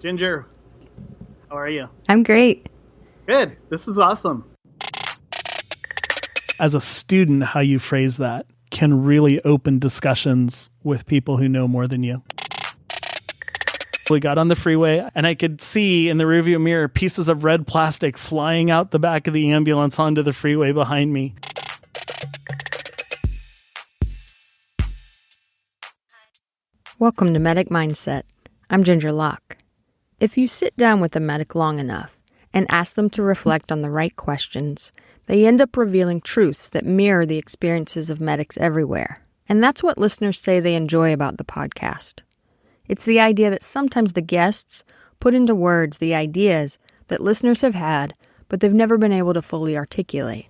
Ginger, how are you? I'm great. Good. This is awesome. As a student, how you phrase that can really open discussions with people who know more than you. We got on the freeway and I could see in the rearview mirror pieces of red plastic flying out the back of the ambulance onto the freeway behind me. Welcome to Medic Mindset. I'm Ginger Locke. If you sit down with a medic long enough and ask them to reflect on the right questions, they end up revealing truths that mirror the experiences of medics everywhere. And that's what listeners say they enjoy about the podcast. It's the idea that sometimes the guests put into words the ideas that listeners have had, but they've never been able to fully articulate.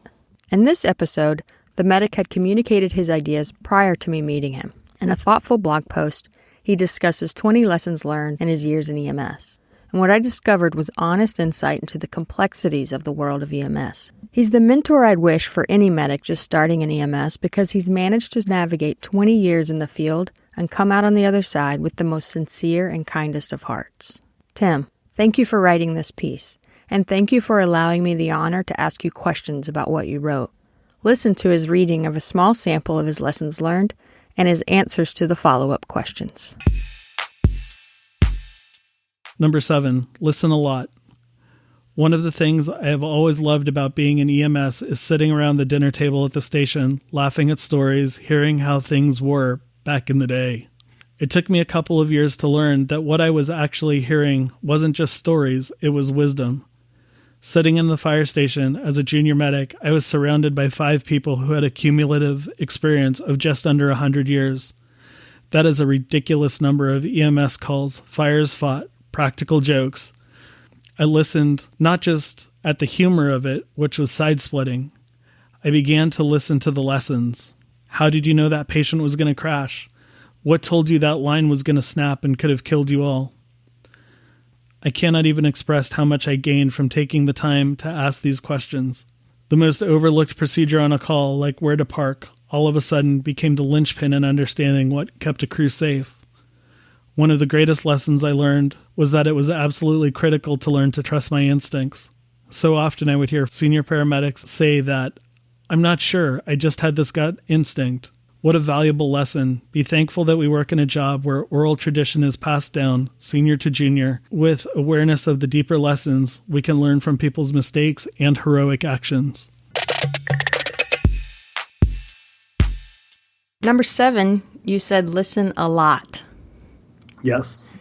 In this episode, the medic had communicated his ideas prior to me meeting him. In a thoughtful blog post, he discusses 20 lessons learned in his years in EMS. And what I discovered was honest insight into the complexities of the world of EMS. He's the mentor I'd wish for any medic just starting in EMS because he's managed to navigate 20 years in the field and come out on the other side with the most sincere and kindest of hearts. Tim, thank you for writing this piece, and thank you for allowing me the honor to ask you questions about what you wrote. Listen to his reading of a small sample of his lessons learned and his answers to the follow-up questions. Number 7, listen a lot. One of the things I have always loved about being in EMS is sitting around the dinner table at the station, laughing at stories, hearing how things were back in the day. It took me a couple of years to learn that what I was actually hearing wasn't just stories, it was wisdom. Sitting in the fire station as a junior medic, I was surrounded by 5 people who had a cumulative experience of just under 100 years. That is a ridiculous number of EMS calls, fires fought, practical jokes. I listened not just at the humor of it, which was side-splitting. I began to listen to the lessons. How did you know that patient was going to crash? What told you that line was going to snap and could have killed you all? I cannot even express how much I gained from taking the time to ask these questions. The most overlooked procedure on a call, like where to park, all of a sudden became the linchpin in understanding what kept a crew safe. One of the greatest lessons I learned was that it was absolutely critical to learn to trust my instincts. So often I would hear senior paramedics say that, "I'm not sure, I just had this gut instinct." What a valuable lesson. Be thankful that we work in a job where oral tradition is passed down, senior to junior, with awareness of the deeper lessons we can learn from people's mistakes and heroic actions. Number 7, you said listen a lot. Yes.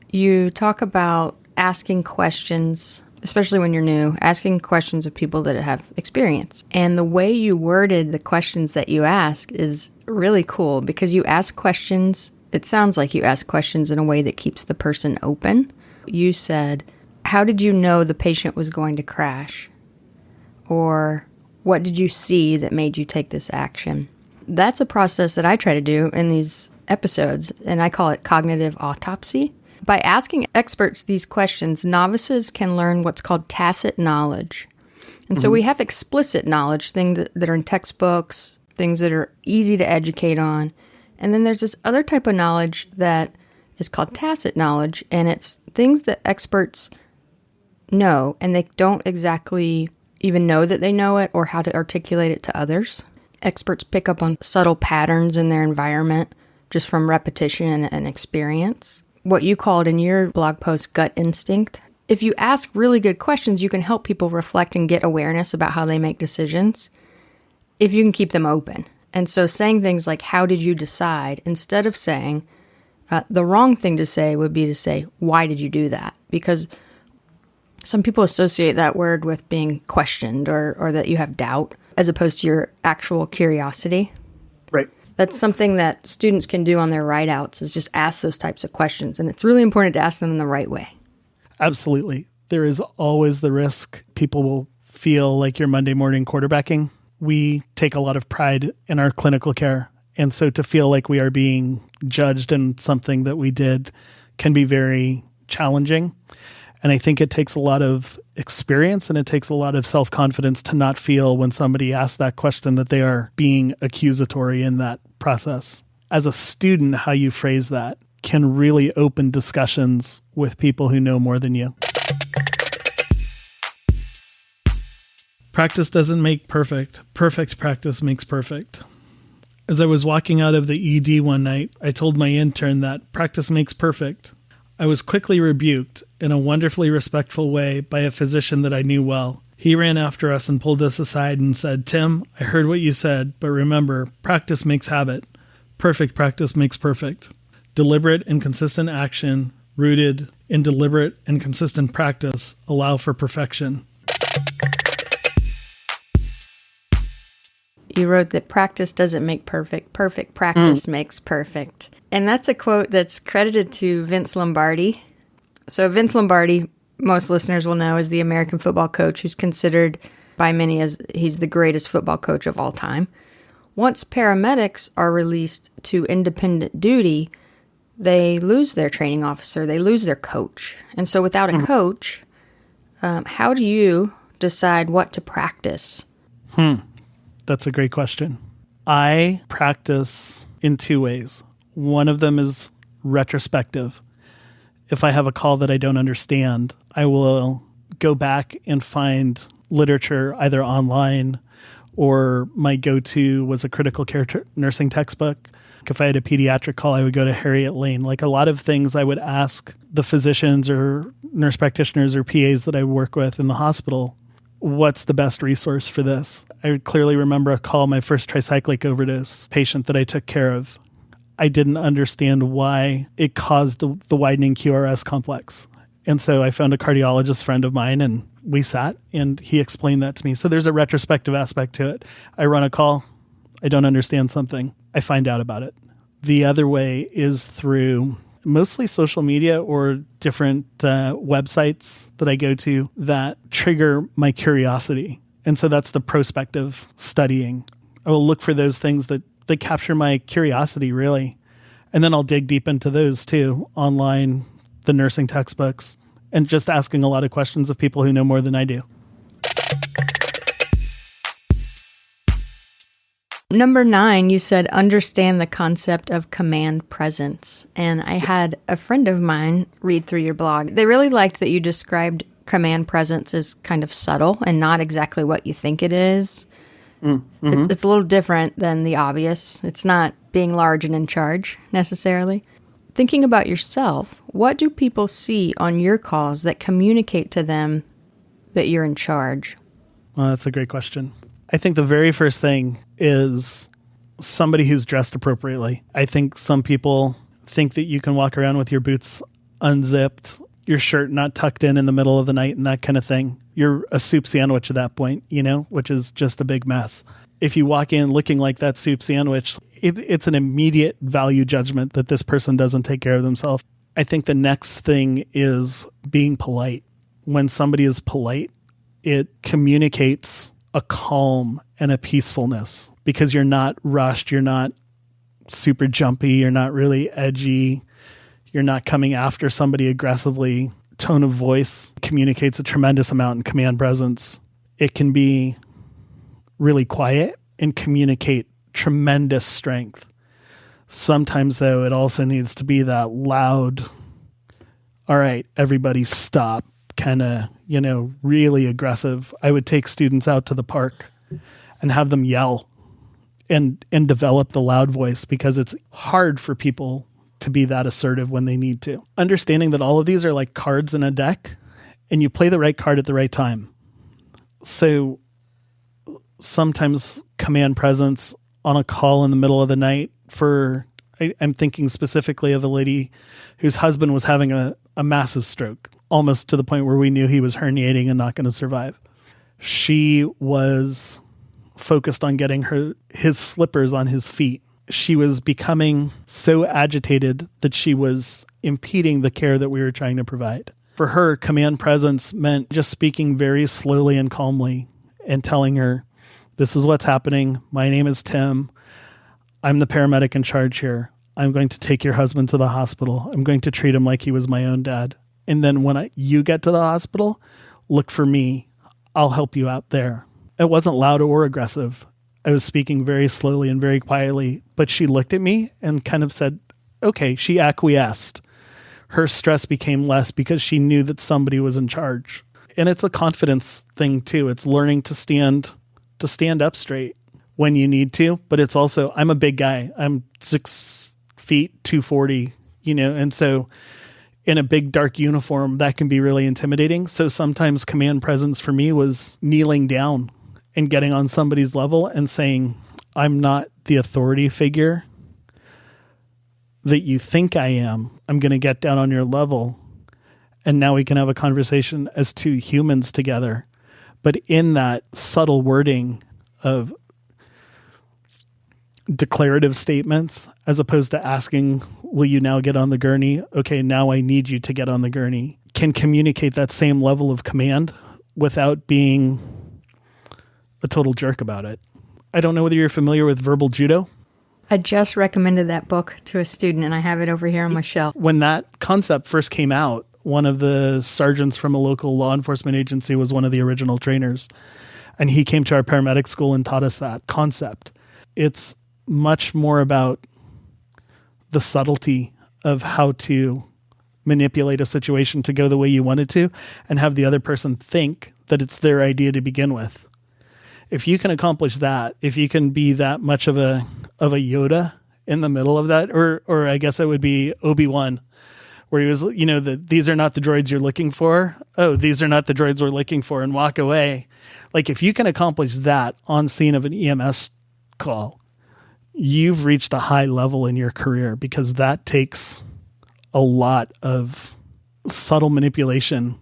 You talk about asking questions, especially when you're new, asking questions of people that have experience. And the way you worded the questions that you ask is really cool because you ask questions, it sounds like you ask questions in a way that keeps the person open. You said, how did you know the patient was going to crash? Or what did you see that made you take this action? That's a process that I try to do in these episodes, and I call it cognitive autopsy. By asking experts these questions, novices can learn what's called tacit knowledge. And so we have explicit knowledge, things that are in textbooks, things that are easy to educate on. And then there's this other type of knowledge that is called tacit knowledge, and it's things that experts know, and they don't exactly even know that they know it or how to articulate it to others. Experts pick up on subtle patterns in their environment just from repetition and experience. What you called in your blog post gut instinct. If you ask really good questions, you can help people reflect and get awareness about how they make decisions if you can keep them open. And so saying things like, how did you decide? Instead of saying, the wrong thing to say would be to say, why did you do that? Because some people associate that word with being questioned or that you have doubt as opposed to your actual curiosity. Right. That's something that students can do on their write-outs is just ask those types of questions. And it's really important to ask them in the right way. Absolutely. There is always the risk people will feel like you're Monday morning quarterbacking. We take a lot of pride in our clinical care. And so to feel like we are being judged in something that we did can be very challenging. And I think it takes a lot of experience and it takes a lot of self-confidence to not feel when somebody asks that question that they are being accusatory in that process. As a student, how you phrase that can really open discussions with people who know more than you. Practice doesn't make perfect. Perfect practice makes perfect. As I was walking out of the ED one night, I told my intern that practice makes perfect. I was quickly rebuked in a wonderfully respectful way by a physician that I knew well. He ran after us and pulled us aside and said, "Tim, I heard what you said, but remember, practice makes habit. Perfect practice makes perfect. Deliberate and consistent action rooted in deliberate and consistent practice allow for perfection." You wrote that practice doesn't make perfect. Perfect practice makes perfect. And that's a quote that's credited to Vince Lombardi. So Vince Lombardi, most listeners will know, is the American football coach who's considered by many as he's the greatest football coach of all time. Once paramedics are released to independent duty, they lose their training officer. They lose their coach. And so without a coach, how do you decide what to practice? That's a great question. I practice in two ways. One of them is retrospective. If I have a call that I don't understand, I will go back and find literature either online, or my go-to was a critical care nursing textbook. If I had a pediatric call, I would go to Harriet Lane. Like a lot of things I would ask the physicians or nurse practitioners or PAs that I work with in the hospital, what's the best resource for this? I clearly remember a call, my first tricyclic overdose patient that I took care of. I didn't understand why it caused the widening QRS complex. And so I found a cardiologist friend of mine and we sat and he explained that to me. So there's a retrospective aspect to it. I run a call. I don't understand something. I find out about it. The other way is through mostly social media or different websites that I go to that trigger my curiosity. And so that's the prospective studying. I will look for those things that capture my curiosity, really. And then I'll dig deep into those too, online, the nursing textbooks, and just asking a lot of questions of people who know more than I do. Number 9, you said understand the concept of command presence. And I had a friend of mine read through your blog. They really liked that you described command presence as kind of subtle and not exactly what you think it is. Mm-hmm. It's a little different than the obvious. It's not being large and in charge necessarily. Thinking about yourself, what do people see on your calls that communicate to them that you're in charge? Well, that's a great question. I think the very first thing is somebody who's dressed appropriately. I think some people think that you can walk around with your boots unzipped, your shirt not tucked in the middle of the night and that kind of thing. You're a soup sandwich at that point, which is just a big mess. If you walk in looking like that soup sandwich, it's an immediate value judgment that this person doesn't take care of themselves. I think the next thing is being polite. When somebody is polite, it communicates a calm and a peacefulness because you're not rushed. You're not super jumpy. You're not really edgy. You're not coming after somebody aggressively. Tone of voice communicates a tremendous amount in command presence. It can be really quiet and communicate tremendous strength. Sometimes, though, it also needs to be that loud, all right, everybody stop, kind of, really aggressive. I would take students out to the park and have them yell and develop the loud voice because it's hard for people to be that assertive when they need to. Understanding that all of these are like cards in a deck and you play the right card at the right time. So sometimes command presence on a call in the middle of the night I'm thinking specifically of a lady whose husband was having a massive stroke, almost to the point where we knew he was herniating and not going to survive. She was focused on getting his slippers on his feet. She was becoming so agitated that she was impeding the care that we were trying to provide. For her, command presence meant just speaking very slowly and calmly and telling her, this is what's happening. My name is Tim. I'm the paramedic in charge here. I'm going to take your husband to the hospital. I'm going to treat him like he was my own dad. And then when you get to the hospital, look for me. I'll help you out there. It wasn't loud or aggressive. I was speaking very slowly and very quietly, but she looked at me and kind of said, okay, she acquiesced. Her stress became less because she knew that somebody was in charge. And it's a confidence thing too. It's learning to stand up straight when you need to, but it's also, I'm a big guy. I'm 6 feet, 240, and so in a big dark uniform, that can be really intimidating. So sometimes command presence for me was kneeling down and getting on somebody's level and saying, I'm not the authority figure that you think I am. I'm going to get down on your level. And now we can have a conversation as two humans together. But in that subtle wording of declarative statements, as opposed to asking, will you now get on the gurney? Okay, now I need you to get on the gurney. Can communicate that same level of command without being a total jerk about it. I don't know whether you're familiar with verbal judo. I just recommended that book to a student, and I have it over here on my shelf. When that concept first came out, one of the sergeants from a local law enforcement agency was one of the original trainers. And he came to our paramedic school and taught us that concept. It's much more about the subtlety of how to manipulate a situation to go the way you want it to and have the other person think that it's their idea to begin with. If you can accomplish that, if you can be that much of a Yoda in the middle of that, or I guess it would be Obi-Wan, where he was, these are not the droids you're looking for. Oh, these are not the droids we're looking for, and walk away. Like if you can accomplish that on scene of an EMS call, you've reached a high level in your career, because that takes a lot of subtle manipulation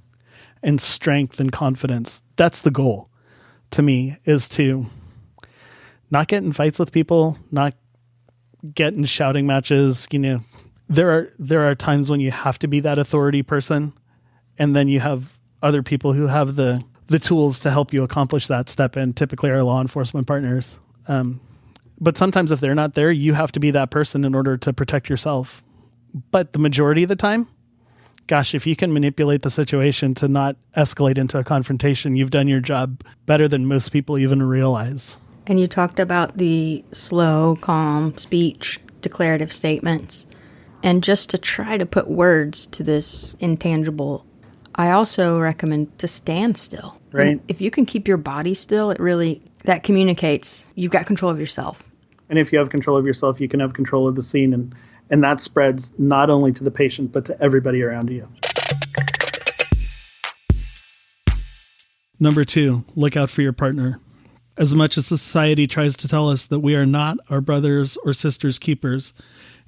and strength and confidence. That's the goal to me, is to not get in fights with people, not get in shouting matches. There are times when you have to be that authority person, and then you have other people who have the tools to help you accomplish that step in, typically our law enforcement partners. But sometimes if they're not there, you have to be that person in order to protect yourself. But the majority of the time, gosh, if you can manipulate the situation to not escalate into a confrontation, you've done your job better than most people even realize. And you talked about the slow, calm speech, declarative statements. And just to try to put words to this intangible, I also recommend to stand still. Right. And if you can keep your body still, that communicates you've got control of yourself. And if you have control of yourself, you can have control of the scene. And that spreads not only to the patient, but to everybody around you. Number 2, look out for your partner. As much as society tries to tell us that we are not our brothers or sisters' keepers,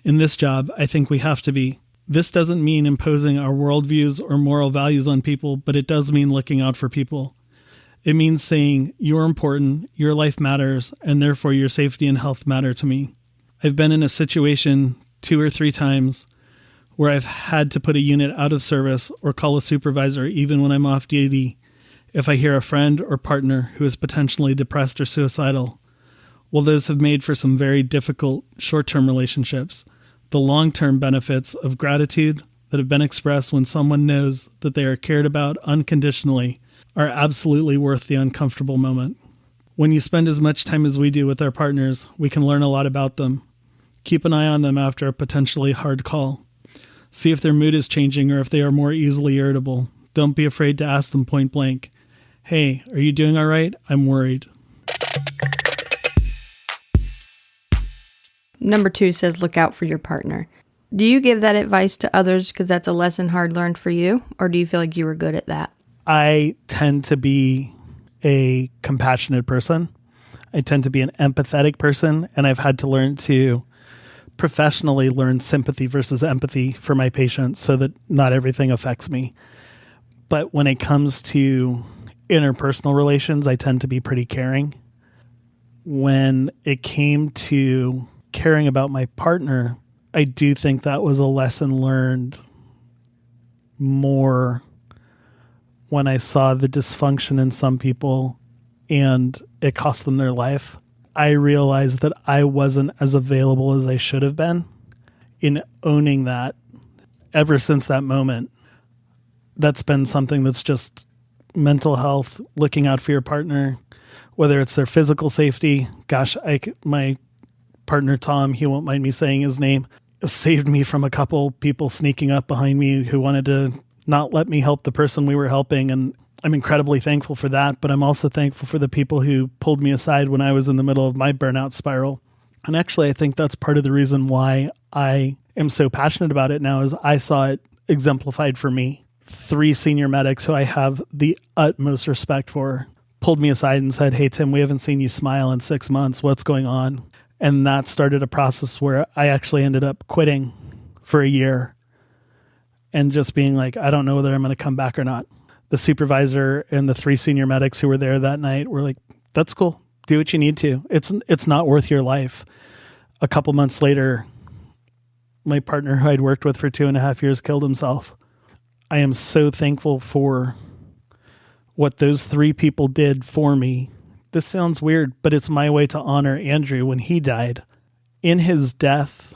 in this job, I think we have to be. This doesn't mean imposing our worldviews or moral values on people, but it does mean looking out for people. It means saying, you're important, your life matters, and therefore your safety and health matter to me. I've been in a situation 2 or 3 times where I've had to put a unit out of service or call a supervisor even when I'm off duty if I hear a friend or partner who is potentially depressed or suicidal. While those have made for some very difficult short-term relationships, the long-term benefits of gratitude that have been expressed when someone knows that they are cared about unconditionally are absolutely worth the uncomfortable moment. When you spend as much time as we do with our partners, we can learn a lot about them. Keep an eye on them after a potentially hard call. See if their mood is changing or if they are more easily irritable. Don't be afraid to ask them point blank, "Hey, are you doing all right? I'm worried." Number 2 says look out for your partner. Do you give that advice to others because that's a lesson hard learned for you, or do you feel like you were good at that? I tend to be a compassionate person. I tend to be an empathetic person, and I've had to learn to professionally learn sympathy versus empathy for my patients so that not everything affects me. But when it comes to interpersonal relations, I tend to be pretty caring. When it came to caring about my partner, I do think that was a lesson learned more when I saw the dysfunction in some people and it cost them their life. I realized that I wasn't as available as I should have been. In owning that, ever since that moment, that's been something that's just mental health, looking out for your partner, whether it's their physical safety. Gosh, my partner, Tom, he won't mind me saying his name. saved me from a couple people sneaking up behind me who wanted to not let me help the person we were helping. And I'm incredibly thankful for that. But I'm also thankful for the people who pulled me aside when I was in the middle of my burnout spiral. And actually, I think that's part of the reason why I am so passionate about it now is I saw it exemplified for me. 3 senior medics who I have the utmost respect for pulled me aside and said, "Hey, Tim, we haven't seen you smile in 6 months. What's going on?" And that started a process where I actually ended up quitting for a year and just being like, I don't know whether I'm going to come back or not. The supervisor and the 3 senior medics who were there that night were like, "That's cool. Do what you need to. It's not worth your life." A couple months later, my partner who I'd worked with for 2.5 years killed himself. I am so thankful for what those 3 people did for me. This sounds weird, but it's my way to honor Andrew when he died. In his death,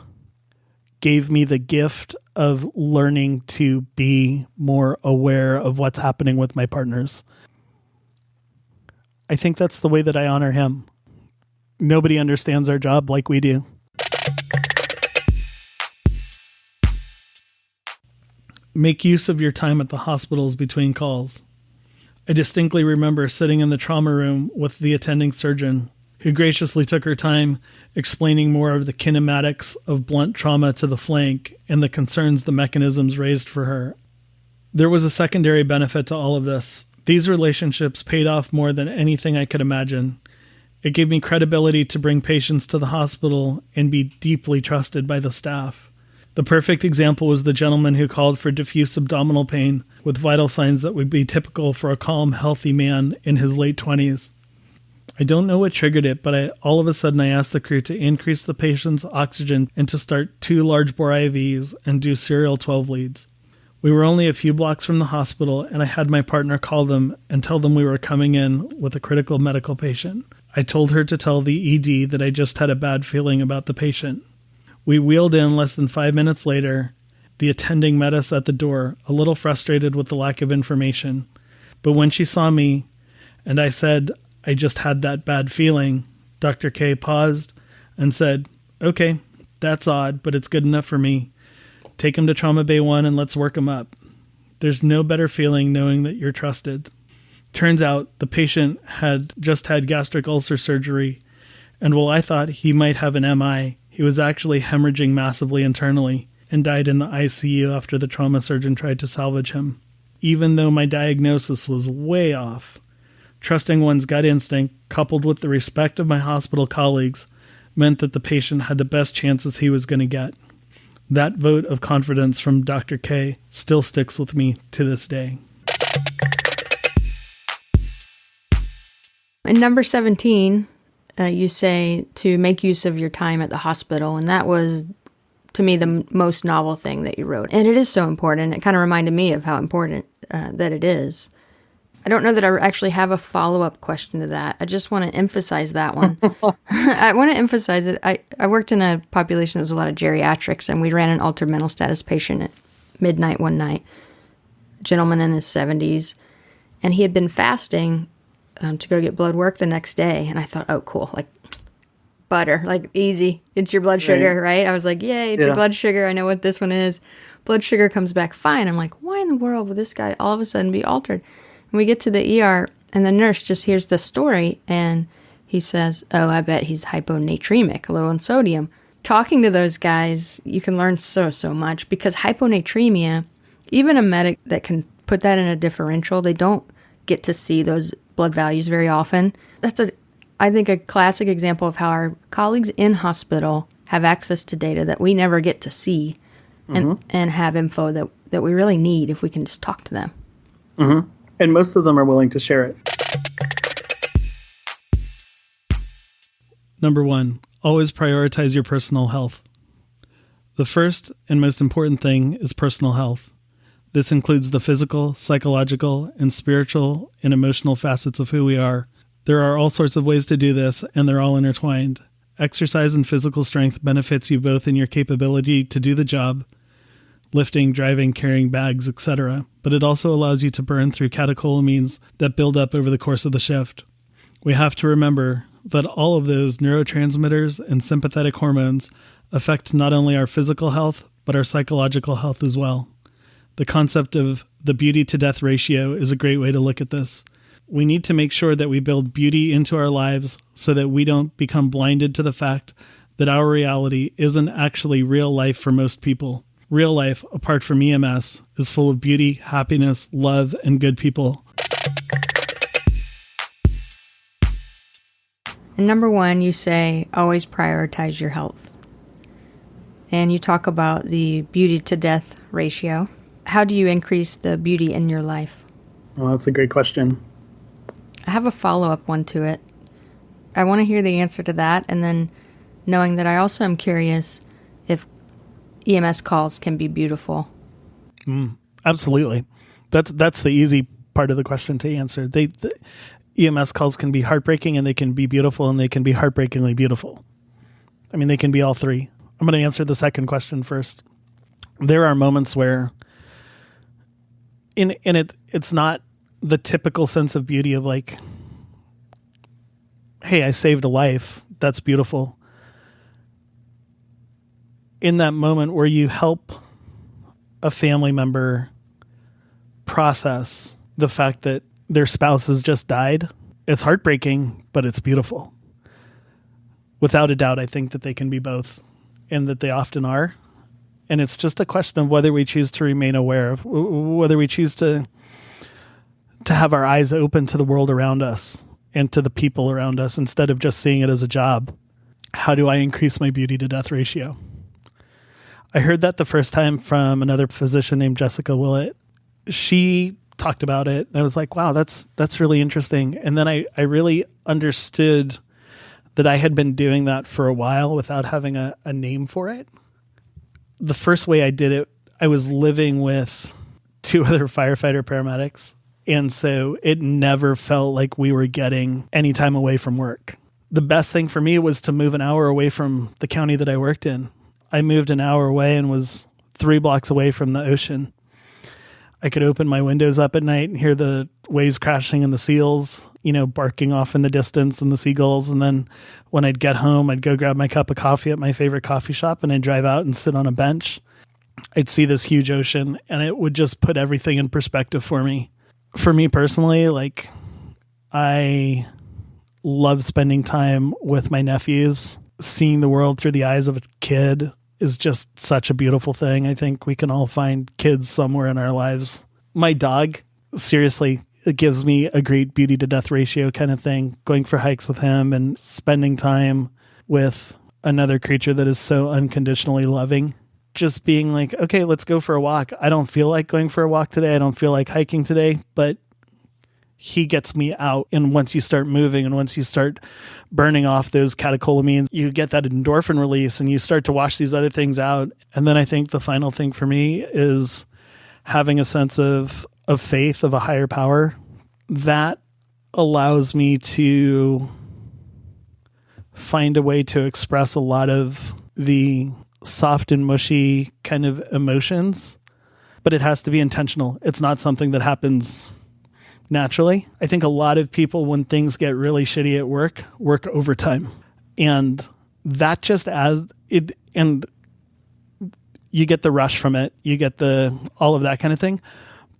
gave me the gift of learning to be more aware of what's happening with my partners. I think that's the way that I honor him. Nobody understands our job like we do. Make use of your time at the hospitals between calls. I distinctly remember sitting in the trauma room with the attending surgeon, who graciously took her time explaining more of the kinematics of blunt trauma to the flank and the concerns the mechanisms raised for her. There was a secondary benefit to all of this. These relationships paid off more than anything I could imagine. It gave me credibility to bring patients to the hospital and be deeply trusted by the staff. The perfect example was the gentleman who called for diffuse abdominal pain with vital signs that would be typical for a calm, healthy man in his late 20s. I don't know what triggered it, but all of a sudden I asked the crew to increase the patient's oxygen and to start 2 large bore IVs and do serial 12 leads. We were only a few blocks from the hospital, and I had my partner call them and tell them we were coming in with a critical medical patient. I told her to tell the ED that I just had a bad feeling about the patient. We wheeled in less than 5 minutes later. The attending met us at the door, a little frustrated with the lack of information. But when she saw me and I said, "I just had that bad feeling," Dr. K paused and said, "Okay, that's odd, but it's good enough for me. Take him to Trauma Bay 1 and let's work him up." There's no better feeling knowing that you're trusted. Turns out the patient had just had gastric ulcer surgery, and while I thought he might have an MI, he was actually hemorrhaging massively internally and died in the ICU after the trauma surgeon tried to salvage him. Even though my diagnosis was way off, trusting one's gut instinct, coupled with the respect of my hospital colleagues, meant that the patient had the best chances he was going to get. That vote of confidence from Dr. K still sticks with me to this day. In number 17, you say to make use of your time at the hospital, and that was, to me, the most novel thing that you wrote. And it is so important. It kind of reminded me of how important that it is. I don't know that I actually have a follow-up question to that. I just want to emphasize that one. I want to emphasize it. I worked in a population that was a lot of geriatrics, and we ran an altered mental status patient at midnight one night, a gentleman in his 70s, and he had been fasting to go get blood work the next day. And I thought, oh, cool, like butter, like easy. It's your blood sugar, right? I was like, yay, it's your blood sugar. I know what this one is. Blood sugar comes back fine. I'm like, why in the world would this guy all of a sudden be altered? And we get to the ER, and the nurse just hears the story, and he says, oh, I bet he's hyponatremic, low in sodium. Talking to those guys, you can learn so much, because hyponatremia, even a medic that can put that in a differential, they don't get to see those blood values very often. That's, I think, a classic example of how our colleagues in hospital have access to data that we never get to see, and have info that we really need if we can just talk to them. Mm-hmm. And most of them are willing to share it. Number 1, always prioritize your personal health. The first and most important thing is personal health. This includes the physical, psychological, and spiritual and emotional facets of who we are. There are all sorts of ways to do this, and they're all intertwined. Exercise and physical strength benefits you both in your capability to do the job, lifting, driving, carrying bags, etc., but it also allows you to burn through catecholamines that build up over the course of the shift. We have to remember that all of those neurotransmitters and sympathetic hormones affect not only our physical health, but our psychological health as well. The concept of the beauty to death ratio is a great way to look at this. We need to make sure that we build beauty into our lives so that we don't become blinded to the fact that our reality isn't actually real life for most people. Real life, apart from EMS, is full of beauty, happiness, love, and good people. And number one, you say always prioritize your health. And you talk about the beauty to death ratio. How do you increase the beauty in your life? Well, that's a great question. I have a follow-up one to it. I want to hear the answer to that, and then knowing that I also am curious if EMS calls can be beautiful. Absolutely. That's the easy part of the question to answer. The EMS calls can be heartbreaking, and they can be beautiful, and they can be heartbreakingly beautiful. I mean, they can be all three. I'm going to answer the second question first. There are moments where it's not the typical sense of beauty of like, hey, I saved a life. That's beautiful. In that moment where you help a family member process the fact that their spouse has just died, it's heartbreaking, but it's beautiful. Without a doubt, I think that they can be both, and that they often are. And it's just a question of whether we choose to remain aware of, whether we choose to have our eyes open to the world around us and to the people around us instead of just seeing it as a job. How do I increase my beauty to death ratio? I heard that the first time from another physician named Jessica Willett. She talked about it, and I was like, wow, that's really interesting. And then I really understood that I had been doing that for a while without having a name for it. The first way I did it, I was living with two other firefighter paramedics. And so it never felt like we were getting any time away from work. The best thing for me was to move an hour away from the county that I worked in. I moved an hour away and was 3 blocks away from the ocean. I could open my windows up at night and hear the waves crashing and the seals, barking off in the distance and the seagulls. And then when I'd get home, I'd go grab my cup of coffee at my favorite coffee shop and I'd drive out and sit on a bench. I'd see this huge ocean and it would just put everything in perspective for me. For me personally, like, I love spending time with my nephews. Seeing the world through the eyes of a kid is just such a beautiful thing. I think we can all find kids somewhere in our lives. My dog, seriously, it gives me a great beauty to death ratio kind of thing, going for hikes with him and spending time with another creature that is so unconditionally loving. Just being like, okay, let's go for a walk. I don't feel like going for a walk today. I don't feel like hiking today, but he gets me out. And once you start moving and once you start burning off those catecholamines, you get that endorphin release and you start to wash these other things out. And then I think the final thing for me is having a sense of faith, of a higher power. That allows me to find a way to express a lot of the soft and mushy kind of emotions, but it has to be intentional. It's not something that happens naturally. I think a lot of people, when things get really shitty at work overtime, and that just as it, and you get the rush from it, you get all of that kind of thing.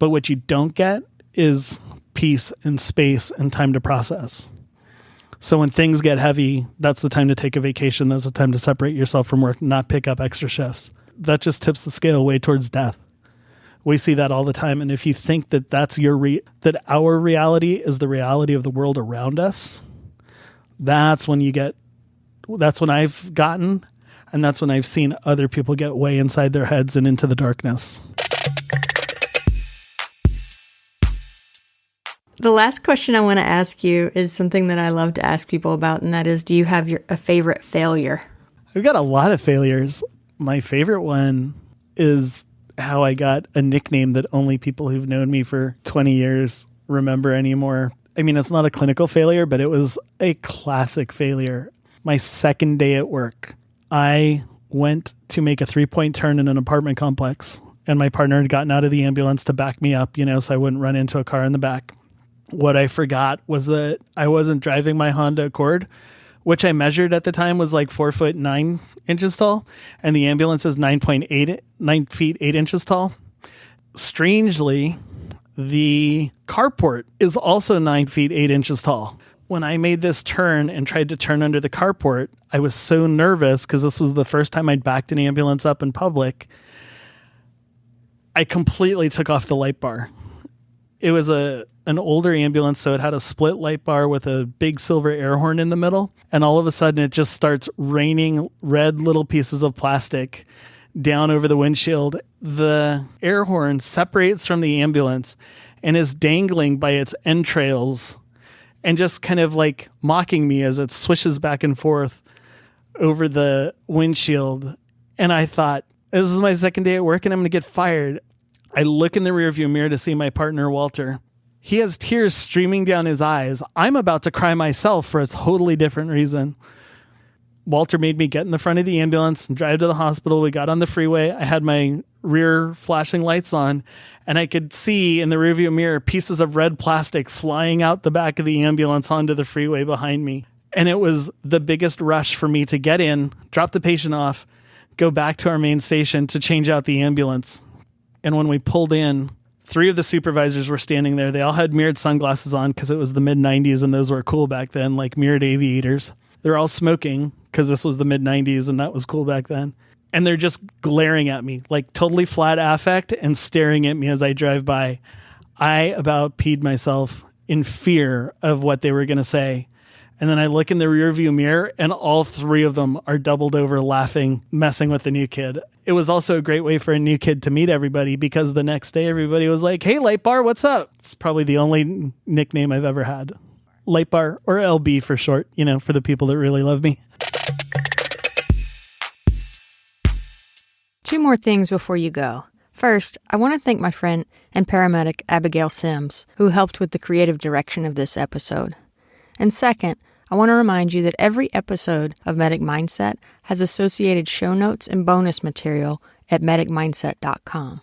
But what you don't get is peace and space and time to process. So when things get heavy, that's the time to take a vacation. That's the time to separate yourself from work, not pick up extra shifts. That just tips the scale way towards death. We see that all the time. And if you think that that's that our reality is the reality of the world around us, that's when I've gotten, and that's when I've seen other people get way inside their heads and into the darkness. The last question I want to ask you is something that I love to ask people about, and that is, do you have a favorite failure? I've got a lot of failures. My favorite one is how I got a nickname that only people who've known me for 20 years remember anymore. I mean, it's not a clinical failure, but it was a classic failure. My second day at work, I went to make a 3-point turn in an apartment complex, and my partner had gotten out of the ambulance to back me up, so I wouldn't run into a car in the back. What I forgot was that I wasn't driving my Honda Accord which I measured at the time was like 4'9" tall, and the ambulance is 9 feet 8 inches tall. Strangely, the carport is also 9 feet 8 inches tall. When I made this turn and tried to turn under the carport, I was so nervous because this was the first time I'd backed an ambulance up in public. I completely took off the light bar. It was an older ambulance, so it had a split light bar with a big silver air horn in the middle. And all of a sudden, it just starts raining red little pieces of plastic down over the windshield. The air horn separates from the ambulance and is dangling by its entrails and just kind of like mocking me as it swishes back and forth over the windshield. And I thought, this is my second day at work and I'm going to get fired. I look in the rearview mirror to see my partner, Walter. He has tears streaming down his eyes. I'm about to cry myself for a totally different reason. Walter made me get in the front of the ambulance and drive to the hospital. We got on the freeway. I had my rear flashing lights on, and I could see in the rearview mirror pieces of red plastic flying out the back of the ambulance onto the freeway behind me. And it was the biggest rush for me to get in, drop the patient off, go back to our main station to change out the ambulance. And when we pulled in, 3 of the supervisors were standing there. They all had mirrored sunglasses on because it was the mid-90s and those were cool back then, like mirrored aviators. They're all smoking because this was the mid-90s and that was cool back then. And they're just glaring at me, like totally flat affect and staring at me as I drive by. I about peed myself in fear of what they were going to say. And then I look in the rearview mirror and all 3 of them are doubled over laughing, messing with the new kid. It was also a great way for a new kid to meet everybody because the next day everybody was like, hey, Light Bar, what's up? It's probably the only nickname I've ever had. Light Bar, or LB for short, for the people that really love me. 2 more things before you go. First, I want to thank my friend and paramedic Abigail Sims, who helped with the creative direction of this episode. And second, I want to remind you that every episode of Medic Mindset has associated show notes and bonus material at medicmindset.com.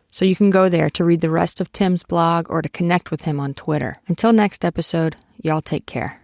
So you can go there to read the rest of Tim's blog or to connect with him on Twitter. Until next episode, y'all take care.